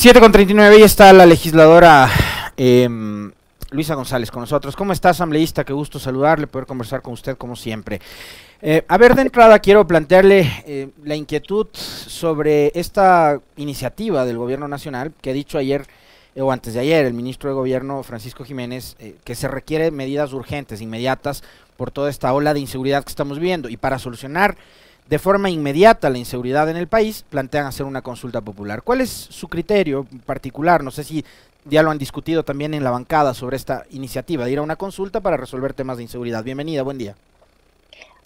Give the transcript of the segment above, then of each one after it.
7:39, ya está la legisladora Luisa González con nosotros. ¿Cómo está, asambleísta? Qué gusto saludarle, poder conversar con usted como siempre. A ver, de entrada quiero plantearle la inquietud sobre esta iniciativa del gobierno nacional que ha dicho ayer o antes de ayer el ministro de Gobierno, Francisco Jiménez, que se requiere medidas urgentes, inmediatas, por toda esta ola de inseguridad que estamos viviendo, y para solucionar de forma inmediata la inseguridad en el país, plantean hacer una consulta popular. ¿Cuál es su criterio particular? No sé si ya lo han discutido también en la bancada sobre esta iniciativa de ir a una consulta para resolver temas de inseguridad. Bienvenida, buen día.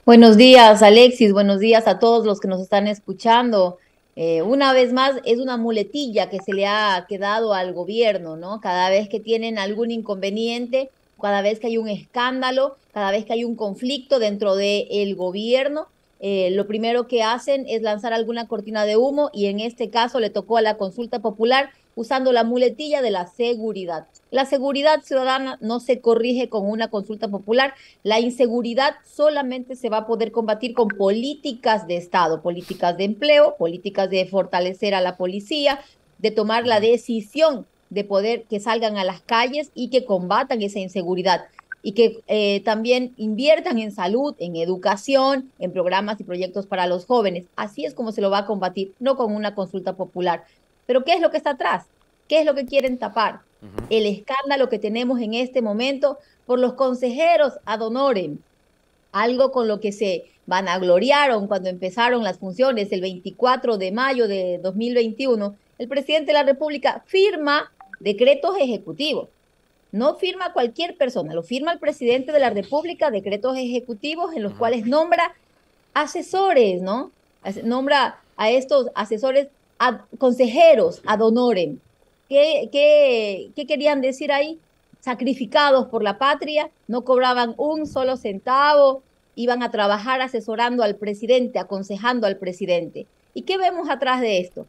Buenos días, Alexis. Buenos días a todos los que nos están escuchando. Una vez más, es una muletilla que se le ha quedado al gobierno, ¿no? Cada vez que tienen algún inconveniente, cada vez que hay un escándalo, cada vez que hay un conflicto dentro del gobierno, lo primero que hacen es lanzar alguna cortina de humo, y en este caso le tocó a la consulta popular usando la muletilla de la seguridad. La seguridad ciudadana no se corrige con una consulta popular. La inseguridad solamente se va a poder combatir con políticas de Estado, políticas de empleo, políticas de fortalecer a la policía, de tomar la decisión de poder que salgan a las calles y que combatan esa inseguridad, y que también inviertan en salud, en educación, en programas y proyectos para los jóvenes. Así es como se lo va a combatir, no con una consulta popular. Pero ¿qué es lo que está atrás? ¿Qué es lo que quieren tapar? El escándalo que tenemos en este momento por los consejeros ad honorem, algo con lo que se vanagloriaron cuando empezaron las funciones el 24 de mayo de 2021. El presidente de la República firma decretos ejecutivos. No firma cualquier persona, lo firma el presidente de la República, decretos ejecutivos en los cuales nombra asesores, ¿no? Nombra a estos asesores, consejeros ad honorem. ¿Qué querían decir ahí? Sacrificados por la patria, no cobraban un solo centavo, iban a trabajar asesorando al presidente, aconsejando al presidente. ¿Y qué vemos atrás de esto?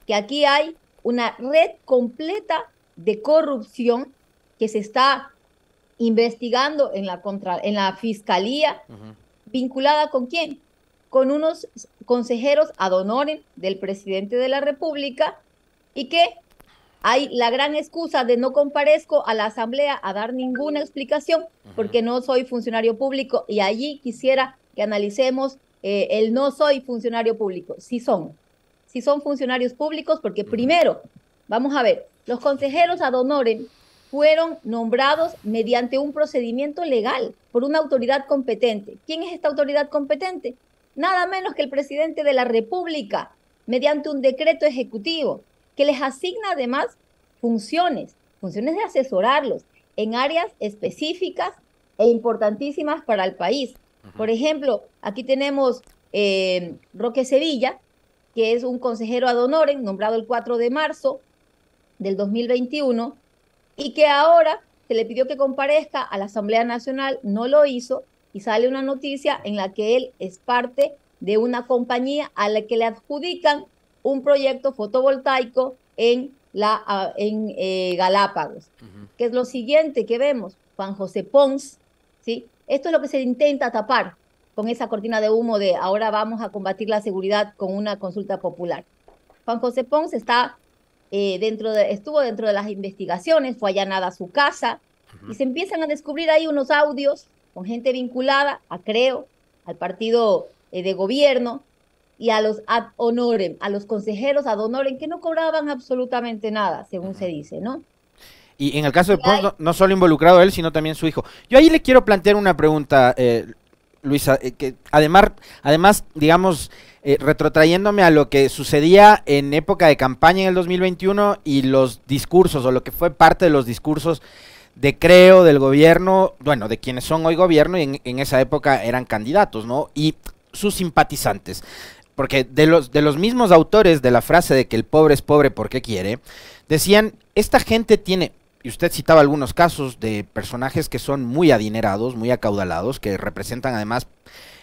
Que aquí hay una red completa de corrupción que se está investigando en la fiscalía. ¿Vinculada con quién? Con unos consejeros ad honorem del presidente de la República, y que hay la gran excusa de no comparezco a la asamblea a dar ninguna explicación porque no soy funcionario público. Y allí quisiera que analicemos el no soy funcionario público. Sí son funcionarios públicos, porque primero, vamos a ver, los consejeros ad honorem fueron nombrados mediante un procedimiento legal por una autoridad competente. ¿Quién es esta autoridad competente? Nada menos que el presidente de la República, mediante un decreto ejecutivo que les asigna además funciones de asesorarlos en áreas específicas e importantísimas para el país. Por ejemplo, aquí tenemos Roque Sevilla, que es un consejero ad honorem nombrado el 4 de marzo del 2021, y que ahora se le pidió que comparezca a la Asamblea Nacional, no lo hizo, y sale una noticia en la que él es parte de una compañía a la que le adjudican un proyecto fotovoltaico en Galápagos. Que es lo siguiente que vemos, Juan José Pons, ¿sí? Esto es lo que se intenta tapar con esa cortina de humo de ahora vamos a combatir la seguridad con una consulta popular. Juan José Pons estuvo dentro de las investigaciones, fue allanada su casa, y se empiezan a descubrir ahí unos audios con gente vinculada a Creo, al partido de gobierno, y a los ad honorem, a los consejeros ad honorem, que no cobraban absolutamente nada, según se dice, ¿no? Y en el caso de Pons, no solo involucrado él, sino también su hijo. Yo ahí le quiero plantear una pregunta, Luisa, que además, digamos, retrotrayéndome a lo que sucedía en época de campaña en el 2021 y los discursos, o lo que fue parte de los discursos de Creo, del gobierno, bueno, de quienes son hoy gobierno y en esa época eran candidatos, ¿no? Y sus simpatizantes. Porque de los mismos autores de la frase de que el pobre es pobre porque quiere, decían, esta gente tiene, y usted citaba algunos casos de personajes que son muy adinerados, muy acaudalados, que representan además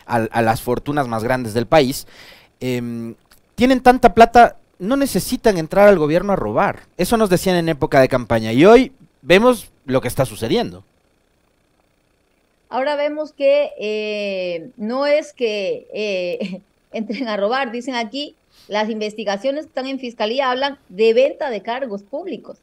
a las fortunas más grandes del país, tienen tanta plata, no necesitan entrar al gobierno a robar. Eso nos decían en época de campaña, y hoy vemos lo que está sucediendo. Ahora vemos que no es que entren a robar, dicen aquí las investigaciones que están en fiscalía hablan de venta de cargos públicos,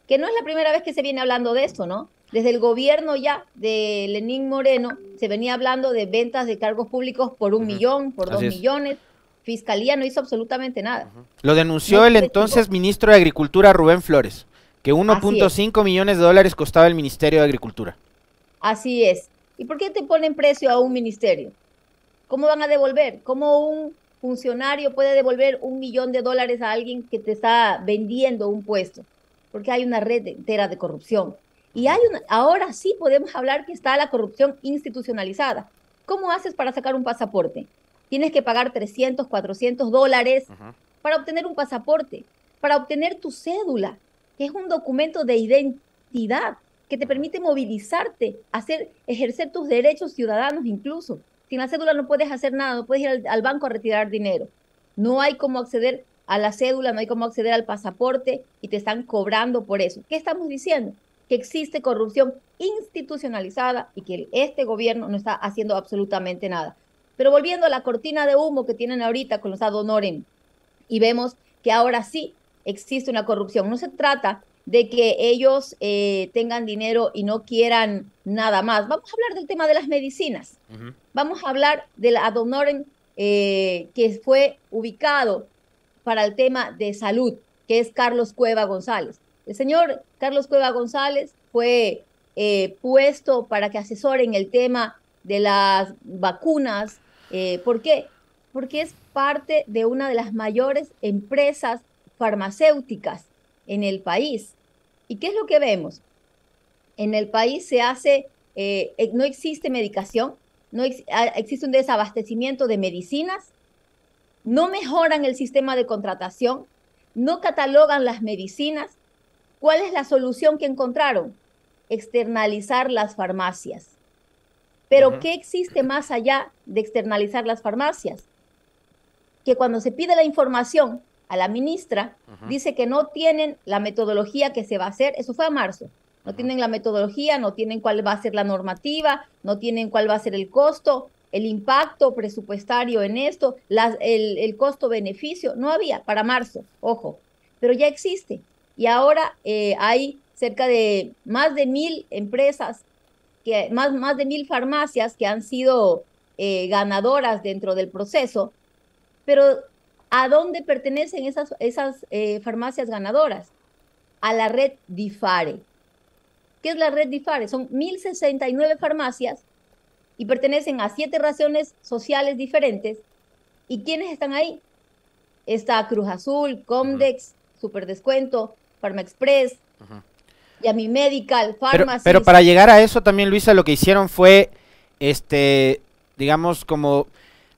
que no es la primera vez que se viene hablando de esto, ¿no? Desde el gobierno ya de Lenín Moreno se venía hablando de ventas de cargos públicos por 1 millón, por Así dos es. millones. Fiscalía no hizo absolutamente nada. Lo No denunció el investigó. entonces ministro de Agricultura, Rubén Flores, que Así es, 1.5 millones de dólares costaba el Ministerio de Agricultura. así es. ¿Y por qué te ponen precio a un ministerio? ¿Cómo van a devolver? ¿Cómo un funcionario puede devolver $1 millón a alguien que te está vendiendo un puesto? Porque hay una red entera de corrupción. Y ahora sí podemos hablar que está la corrupción institucionalizada. ¿Cómo haces para sacar un pasaporte? Tienes que pagar 300, $400 para obtener un pasaporte, para obtener tu cédula, que es un documento de identidad que te permite movilizarte, ejercer tus derechos ciudadanos incluso. Sin la cédula no puedes hacer nada, no puedes ir al banco a retirar dinero. No hay cómo acceder a la cédula, no hay cómo acceder al pasaporte y te están cobrando por eso. ¿Qué estamos diciendo? Que existe corrupción institucionalizada y que este gobierno no está haciendo absolutamente nada. Pero volviendo a la cortina de humo que tienen ahorita con los ad honorem, y vemos que ahora sí existe una corrupción. No se trata de que ellos tengan dinero y no quieran nada más. Vamos a hablar del tema de las medicinas. Vamos a hablar del ad honorem que fue ubicado para el tema de salud, que es Carlos Cueva González. El señor Carlos Cueva González fue puesto para que asesoren el tema de las vacunas. ¿Por qué? Porque es parte de una de las mayores empresas farmacéuticas en el país. ¿Y qué es lo que vemos? En el país no existe medicación, existe un desabastecimiento de medicinas, no mejoran el sistema de contratación, no catalogan las medicinas. ¿Cuál es la solución que encontraron? Externalizar las farmacias. Pero ¿qué existe más allá de externalizar las farmacias? Que cuando se pide la información a la ministra, dice que no tienen la metodología que se va a hacer, eso fue a marzo, no tienen la metodología, no tienen cuál va a ser la normativa, no tienen cuál va a ser el costo, el impacto presupuestario en esto, el costo-beneficio, no había para marzo, ojo, pero ya existe. Y ahora hay cerca de más de 1,000 empresas, más de 1,000 farmacias que han sido ganadoras dentro del proceso. Pero ¿a dónde pertenecen esas farmacias ganadoras? A la red DIFARE. ¿Qué es la red DIFARE? Son 1,069 farmacias y pertenecen a 7 razones sociales diferentes. ¿Y quiénes están ahí? Está Cruz Azul, Comdex, Superdescuento, Farmaexpress, Yami Medical, Pharmacy. Pero para llegar a eso también, Luisa, lo que hicieron fue, digamos, como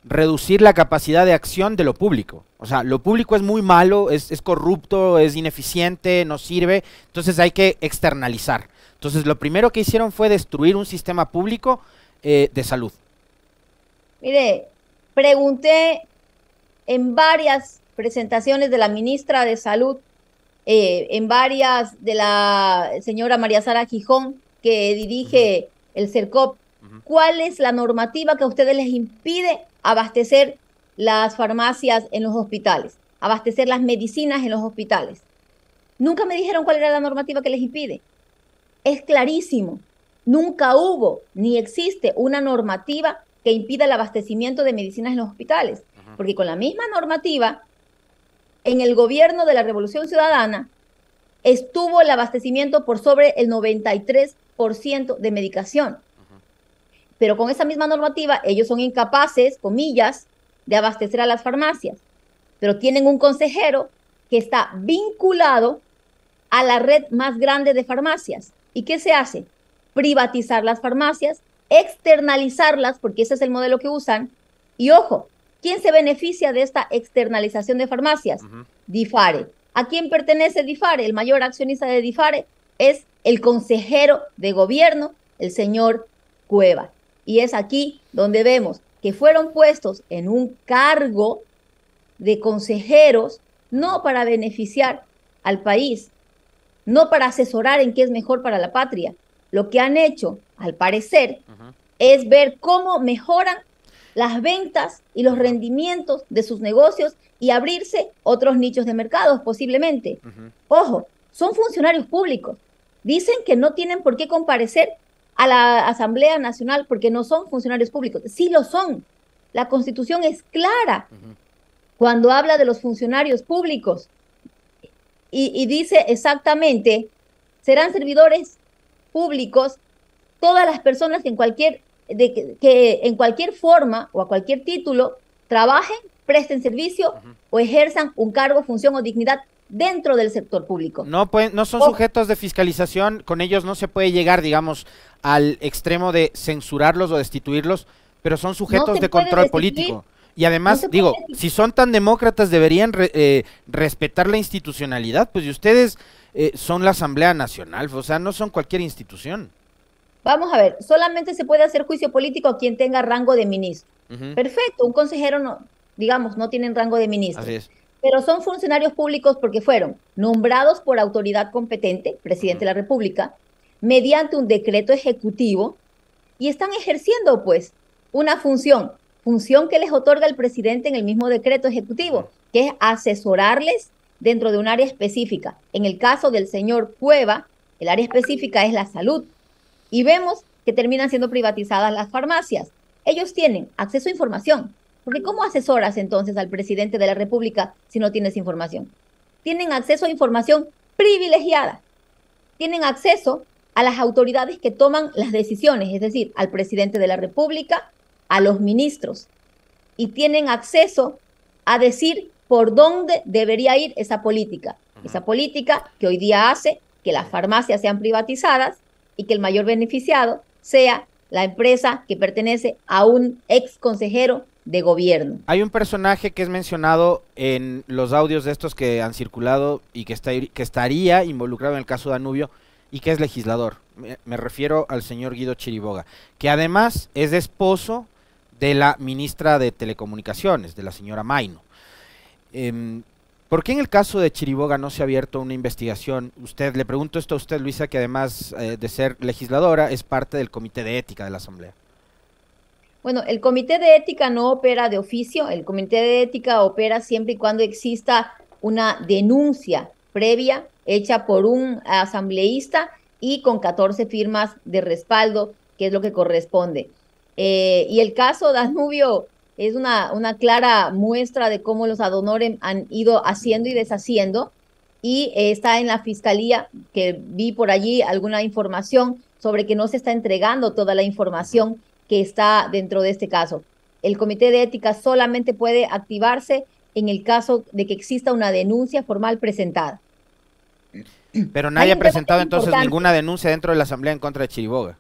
reducir la capacidad de acción de lo público. O sea, lo público es muy malo, es corrupto, es ineficiente, no sirve, entonces hay que externalizar. Entonces lo primero que hicieron fue destruir un sistema público de salud. Mire, pregunté en varias presentaciones de la ministra de Salud, en varias de la señora María Sara Gijón, que dirige el CERCOP, ¿cuál es la normativa que a ustedes les impide abastecer las farmacias en los hospitales, abastecer las medicinas en los hospitales? Nunca me dijeron cuál era la normativa que les impide. Es clarísimo, nunca hubo ni existe una normativa que impida el abastecimiento de medicinas en los hospitales, porque con la misma normativa, en el gobierno de la Revolución Ciudadana, estuvo el abastecimiento por sobre el 93% de medicación. Pero con esa misma normativa, ellos son incapaces, comillas, de abastecer a las farmacias. Pero tienen un consejero que está vinculado a la red más grande de farmacias. ¿Y qué se hace? Privatizar las farmacias, externalizarlas, porque ese es el modelo que usan. Y ojo, ¿quién se beneficia de esta externalización de farmacias? DIFARE. ¿A quién pertenece DIFARE? El mayor accionista de DIFARE es el consejero de gobierno, el señor Cueva. Y es aquí donde vemos que fueron puestos en un cargo de consejeros, no para beneficiar al país, no para asesorar en qué es mejor para la patria. Lo que han hecho, al parecer, es ver cómo mejoran las ventas y los rendimientos de sus negocios y abrirse otros nichos de mercados posiblemente. Ojo, son funcionarios públicos. Dicen que no tienen por qué comparecer a la Asamblea Nacional porque no son funcionarios públicos. Sí lo son. La Constitución es clara cuando habla de los funcionarios públicos y dice exactamente, serán servidores públicos todas las personas que en cualquier forma o a cualquier título trabajen, presten servicio o ejerzan un cargo, función o dignidad dentro del sector público. No son sujetos de fiscalización, con ellos no se puede llegar, digamos, al extremo de censurarlos o destituirlos, pero son sujetos de control político. Y además, digo, si son tan demócratas deberían respetar la institucionalidad, pues y ustedes son la Asamblea Nacional, o sea, no son cualquier institución. Vamos a ver, solamente se puede hacer juicio político a quien tenga rango de ministro. Perfecto, un consejero no, digamos, no tiene rango de ministro. Así es. Pero son funcionarios públicos porque fueron nombrados por autoridad competente, presidente de la República, mediante un decreto ejecutivo y están ejerciendo, pues, una función que les otorga el presidente en el mismo decreto ejecutivo, que es asesorarles dentro de un área específica. En el caso del señor Cueva, el área específica es la salud. Y vemos que terminan siendo privatizadas las farmacias. Ellos tienen acceso a información. Porque ¿cómo asesoras entonces al presidente de la República si no tienes información? Tienen acceso a información privilegiada. Tienen acceso a las autoridades que toman las decisiones, es decir, al presidente de la República, a los ministros. Y tienen acceso a decir por dónde debería ir esa política. Esa política que hoy día hace que las farmacias sean privatizadas y que el mayor beneficiado sea la empresa que pertenece a un ex consejero de gobierno. Hay un personaje que es mencionado en los audios de estos que han circulado y que estaría involucrado en el caso Danubio y que es legislador. Me refiero al señor Guido Chiriboga, que además es esposo de la ministra de Telecomunicaciones, de la señora Mayno. ¿Por qué en el caso de Chiriboga no se ha abierto una investigación? Le pregunto esto a usted, Luisa, que además de ser legisladora, es parte del Comité de Ética de la Asamblea. Bueno, el Comité de Ética no opera de oficio, el Comité de Ética opera siempre y cuando exista una denuncia previa hecha por un asambleísta y con 14 firmas de respaldo, que es lo que corresponde. Y el caso Danubio es una clara muestra de cómo los ad honorem han ido haciendo y deshaciendo, y está en la fiscalía, que vi por allí alguna información sobre que no se está entregando toda la información que está dentro de este caso. El Comité de Ética solamente puede activarse en el caso de que exista una denuncia formal presentada. Pero nadie ha presentado entonces ninguna denuncia dentro de la Asamblea en contra de Chiriboga.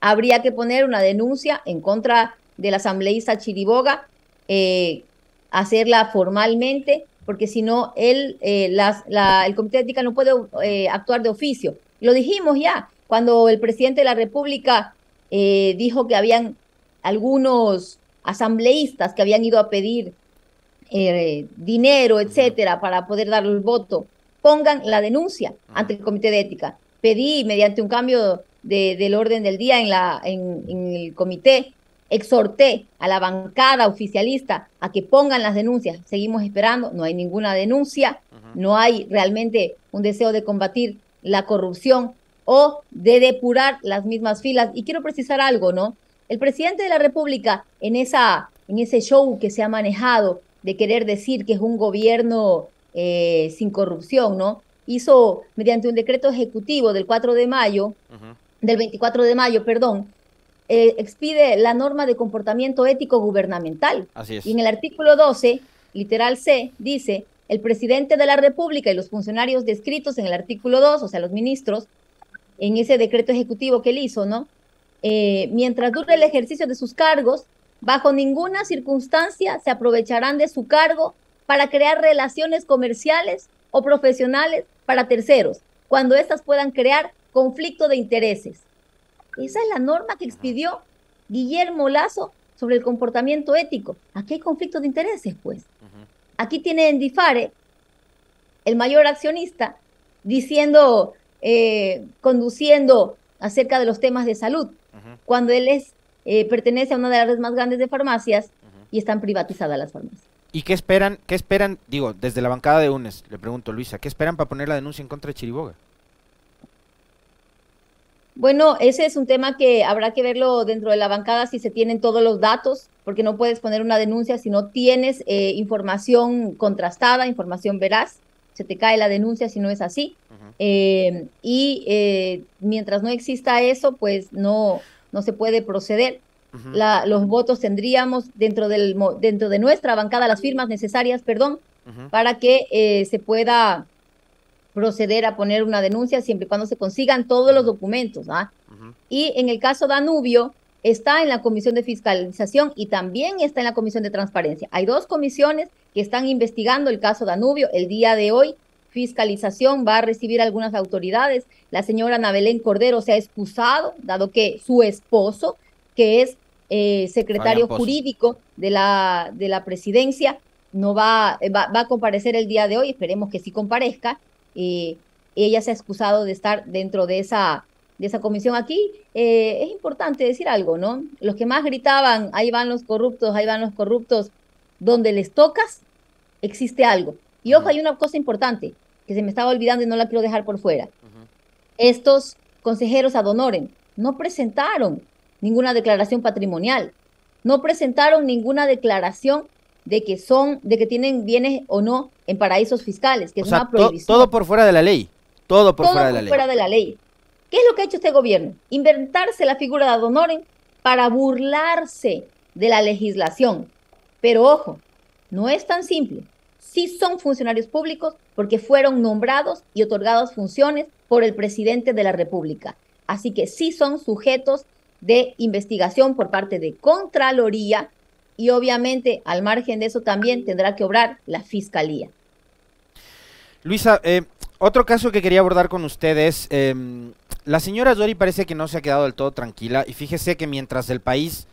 Habría que poner una denuncia en contra del asambleísta Chiriboga, hacerla formalmente, porque si no, el Comité de Ética no puede actuar de oficio. Lo dijimos ya, cuando el presidente de la República dijo que habían algunos asambleístas que habían ido a pedir dinero, etcétera, para poder darle el voto. Pongan la denuncia ante el Comité de Ética. Pedí, mediante un cambio del orden del día en el comité, exhorté a la bancada oficialista a que pongan las denuncias. Seguimos esperando, no hay ninguna denuncia, no hay realmente un deseo de combatir la corrupción o de depurar las mismas filas. Y quiero precisar algo, ¿no? El presidente de la República, en ese show que se ha manejado de querer decir que es un gobierno sin corrupción, ¿no? Hizo, mediante un decreto ejecutivo del 4 de mayo, del 24 de mayo, perdón, expide la norma de comportamiento ético gubernamental. Así es. Y en el artículo 12, literal C, dice: el presidente de la República y los funcionarios descritos en el artículo 2, o sea, los ministros, en ese decreto ejecutivo que él hizo, ¿no? Mientras dure el ejercicio de sus cargos, bajo ninguna circunstancia se aprovecharán de su cargo para crear relaciones comerciales o profesionales para terceros, cuando éstas puedan crear conflicto de intereses. Esa es la norma que expidió Guillermo Lasso sobre el comportamiento ético. Aquí hay conflicto de intereses, pues. Aquí tiene Endifare, el mayor accionista, diciendo, conduciendo acerca de los temas de salud, cuando él es pertenece a una de las redes más grandes de farmacias y están privatizadas las farmacias. ¿Y qué esperan, digo, desde la bancada de UNES, le pregunto, Luisa, qué esperan para poner la denuncia en contra de Chiriboga? Bueno, ese es un tema que habrá que verlo dentro de la bancada si se tienen todos los datos, porque no puedes poner una denuncia si no tienes información contrastada, información veraz. Se te cae la denuncia si no es así. Mientras no exista eso, pues no se puede proceder. Los votos tendríamos dentro de nuestra bancada, las firmas necesarias, perdón, para que se pueda proceder a poner una denuncia siempre y cuando se consigan todos los documentos. Y en el caso Danubio, está en la Comisión de Fiscalización y también está en la Comisión de Transparencia. Hay dos comisiones que están investigando el caso Danubio. El día de hoy, Fiscalización va a recibir algunas autoridades. La señora Ana Belén Cordero se ha excusado, dado que su esposo, que es secretario jurídico de la presidencia, no va a comparecer el día de hoy. Esperemos que sí comparezca. Ella se ha excusado de estar dentro de esa comisión. Aquí es importante decir algo, ¿no? Los que más gritaban, ahí van los corruptos, ahí van los corruptos, donde les tocas, existe algo. Y ojo, hay una cosa importante que se me estaba olvidando y no la quiero dejar por fuera. Estos consejeros ad honorem no presentaron ninguna declaración patrimonial, no presentaron ninguna declaración de que tienen bienes o no en paraísos fiscales, que es una prohibición. Todo por fuera de la ley. Todo por fuera de la ley. ¿Qué es lo que ha hecho este gobierno? Inventarse la figura de ad honorem para burlarse de la legislación. Pero ojo, no es tan simple. Sí son funcionarios públicos porque fueron nombrados y otorgadas funciones por el presidente de la República. Así que sí son sujetos de investigación por parte de Contraloría y obviamente al margen de eso también tendrá que obrar la Fiscalía. Luisa, otro caso que quería abordar con ustedes, la señora Yori parece que no se ha quedado del todo tranquila y fíjese que mientras el país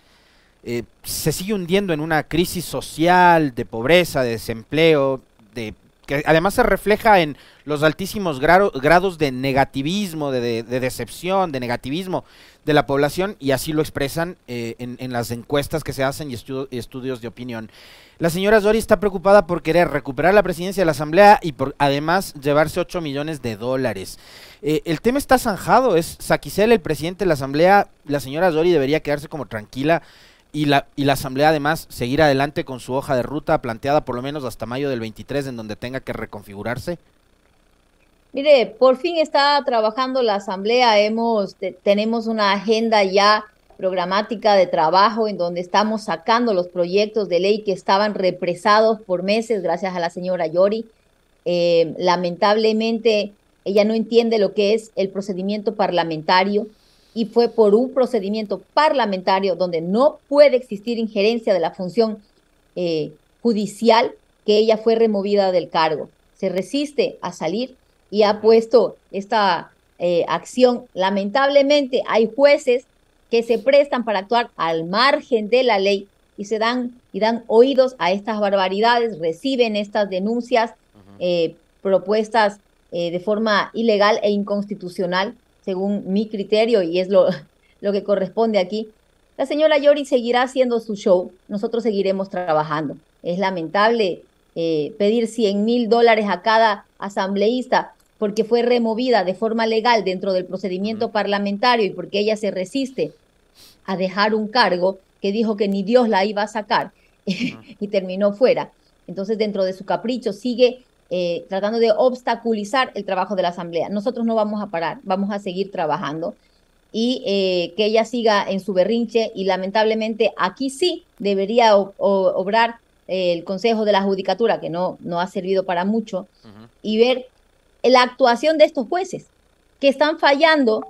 se sigue hundiendo en una crisis social, de pobreza, de desempleo, que además se refleja en los altísimos grados de negativismo, de decepción, de negativismo de la población, y así lo expresan en las encuestas que se hacen y estudios de opinión. La señora Yori está preocupada por querer recuperar la presidencia de la Asamblea y por además llevarse 8 millones de dólares. El tema está zanjado, es Saquicela el presidente de la Asamblea, la señora Yori debería quedarse como tranquila y la Asamblea además seguir adelante con su hoja de ruta planteada por lo menos hasta mayo del 23 en donde tenga que reconfigurarse. Mire, por fin está trabajando la Asamblea, tenemos una agenda ya programática de trabajo en donde estamos sacando los proyectos de ley que estaban represados por meses gracias a la señora Yori. Lamentablemente ella no entiende lo que es el procedimiento parlamentario y fue por un procedimiento parlamentario donde no puede existir injerencia de la función judicial que ella fue removida del cargo. Se resiste a salir y ha puesto esta acción. Lamentablemente hay jueces que se prestan para actuar al margen de la ley y dan oídos a estas barbaridades, reciben estas denuncias propuestas de forma ilegal e inconstitucional, según mi criterio, y es lo que corresponde aquí. La señora Yori seguirá haciendo su show, nosotros seguiremos trabajando. Es lamentable pedir $100,000 a cada asambleísta porque fue removida de forma legal dentro del procedimiento parlamentario y porque ella se resiste a dejar un cargo que dijo que ni Dios la iba a sacar y terminó fuera. Entonces, dentro de su capricho, sigue tratando de obstaculizar el trabajo de la Asamblea. Nosotros no vamos a parar, vamos a seguir trabajando y que ella siga en su berrinche y lamentablemente aquí sí debería obrar el Consejo de la Judicatura, que no ha servido para mucho, y ver la actuación de estos jueces que están fallando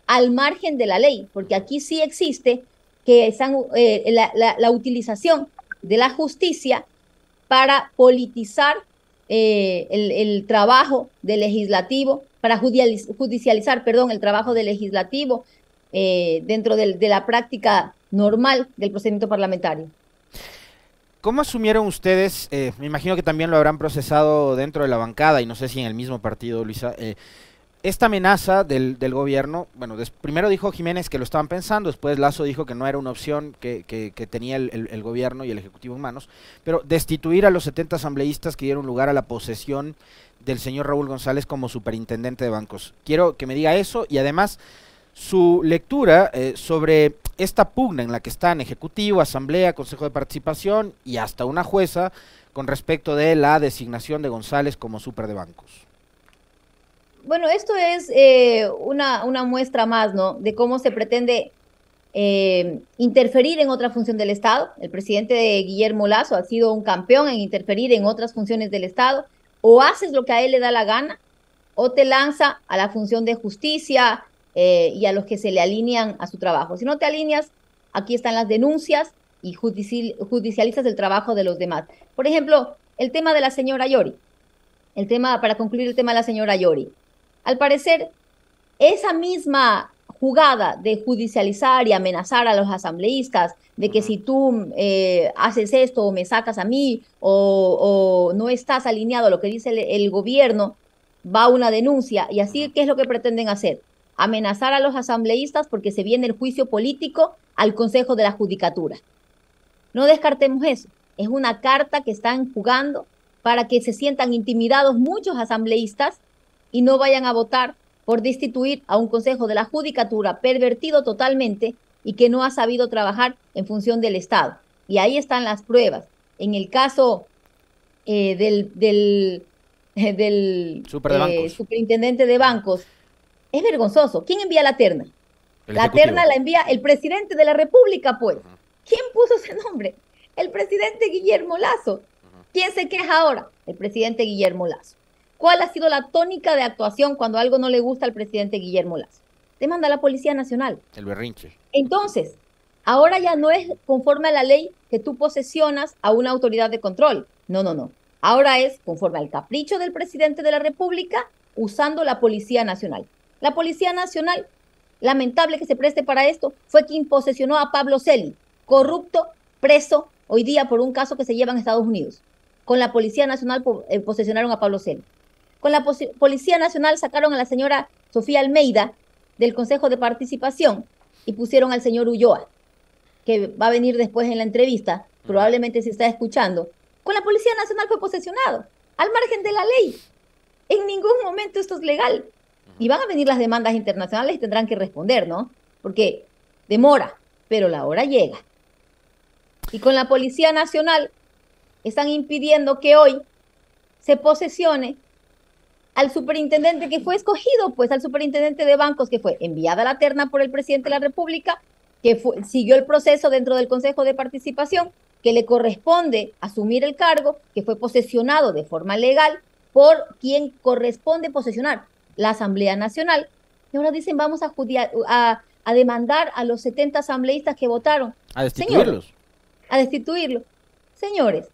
al margen de la ley, porque aquí sí existe que están, la utilización de la justicia para politizar el trabajo del legislativo, para judicializar, el trabajo del legislativo dentro de la práctica normal del procedimiento parlamentario. ¿Cómo asumieron ustedes, me imagino que también lo habrán procesado dentro de la bancada y no sé si en el mismo partido, Luisa, esta amenaza del gobierno, bueno, primero dijo Jiménez que lo estaban pensando, después Lasso dijo que no era una opción que tenía el gobierno y el Ejecutivo en manos, pero destituir a los 70 asambleístas que dieron lugar a la posesión del señor Raúl González como superintendente de bancos. Quiero que me diga eso y además su lectura sobre esta pugna en la que están Ejecutivo, Asamblea, Consejo de Participación y hasta una jueza con respecto de la designación de González como super de bancos. Bueno, esto es una muestra más, ¿no?, de cómo se pretende interferir en otra función del Estado. El presidente Guillermo Lasso ha sido un campeón en interferir en otras funciones del Estado. O haces lo que a él le da la gana, o te lanza a la función de justicia y a los que se le alinean a su trabajo. Si no te alineas, aquí están las denuncias y judicializas el trabajo de los demás. Por ejemplo, el tema de la señora Yori. Para concluir el tema de la señora Yori. Al parecer, esa misma jugada de judicializar y amenazar a los asambleístas, de que si tú haces esto o me sacas a mí o no estás alineado a lo que dice el gobierno, va una denuncia. Y así, ¿qué es lo que pretenden hacer? Amenazar a los asambleístas porque se viene el juicio político al Consejo de la Judicatura. No descartemos eso. Es una carta que están jugando para que se sientan intimidados muchos asambleístas y no vayan a votar por destituir a un Consejo de la Judicatura pervertido totalmente y que no ha sabido trabajar en función del Estado. Y ahí están las pruebas. En el caso del superintendente de bancos, es vergonzoso. ¿Quién envía la terna? La terna la envía el presidente de la República, pues. ¿Quién puso ese nombre? El presidente Guillermo Lasso. ¿Quién se queja ahora? El presidente Guillermo Lasso. ¿Cuál ha sido la tónica de actuación cuando algo no le gusta al presidente Guillermo Lasso? Demanda a la Policía Nacional. El berrinche. Entonces, ahora ya no es conforme a la ley que tú posesionas a una autoridad de control. No, no, no. Ahora es conforme al capricho del presidente de la República usando la Policía Nacional. La Policía Nacional, lamentable que se preste para esto, fue quien posesionó a Pablo Celi, corrupto, preso hoy día por un caso que se lleva en Estados Unidos. Con la Policía Nacional posesionaron a Pablo Celi. Con la Policía Nacional sacaron a la señora Sofía Almeida del Consejo de Participación y pusieron al señor Ulloa, que va a venir después en la entrevista, probablemente se está escuchando. Con la Policía Nacional fue posesionado, al margen de la ley. En ningún momento esto es legal. Y van a venir las demandas internacionales y tendrán que responder, ¿no? Porque demora, pero la hora llega. Y con la Policía Nacional están impidiendo que hoy se posesione al superintendente que fue escogido, pues al superintendente de bancos que fue enviada a la terna por el presidente de la República, que siguió el proceso dentro del Consejo de Participación, que le corresponde asumir el cargo, que fue posesionado de forma legal por quien corresponde posesionar, la Asamblea Nacional. Y ahora dicen vamos a demandar a los 70 asambleístas que votaron. A destituirlos. Señores, a destituirlos. Señores,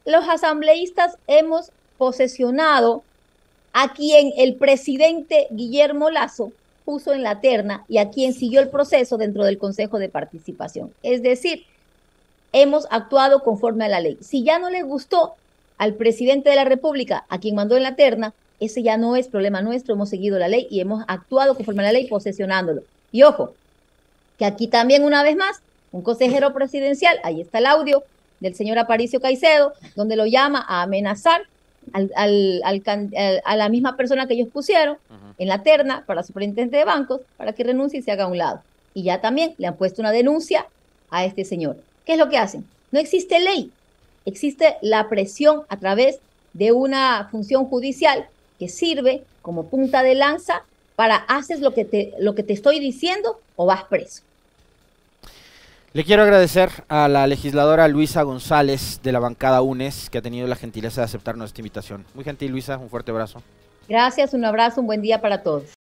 los asambleístas hemos posesionado a quien el presidente Guillermo Lasso puso en la terna y a quien siguió el proceso dentro del Consejo de Participación. Es decir, hemos actuado conforme a la ley. Si ya no le gustó al presidente de la República, a quien mandó en la terna, ese ya no es problema nuestro, hemos seguido la ley y hemos actuado conforme a la ley posesionándolo. Y ojo, que aquí también una vez más, un consejero presidencial, ahí está el audio del señor Aparicio Caicedo, donde lo llama a amenazar a la misma persona que ellos pusieron en la terna para superintendente de bancos para que renuncie y se haga a un lado. Y ya también le han puesto una denuncia a este señor. ¿Qué es lo que hacen? No existe ley, existe la presión a través de una función judicial que sirve como punta de lanza para haces lo que te estoy diciendo o vas preso. Le quiero agradecer a la legisladora Luisa González de la bancada UNES que ha tenido la gentileza de aceptar nuestra invitación. Muy gentil, Luisa, un fuerte abrazo. Gracias, un abrazo, un buen día para todos.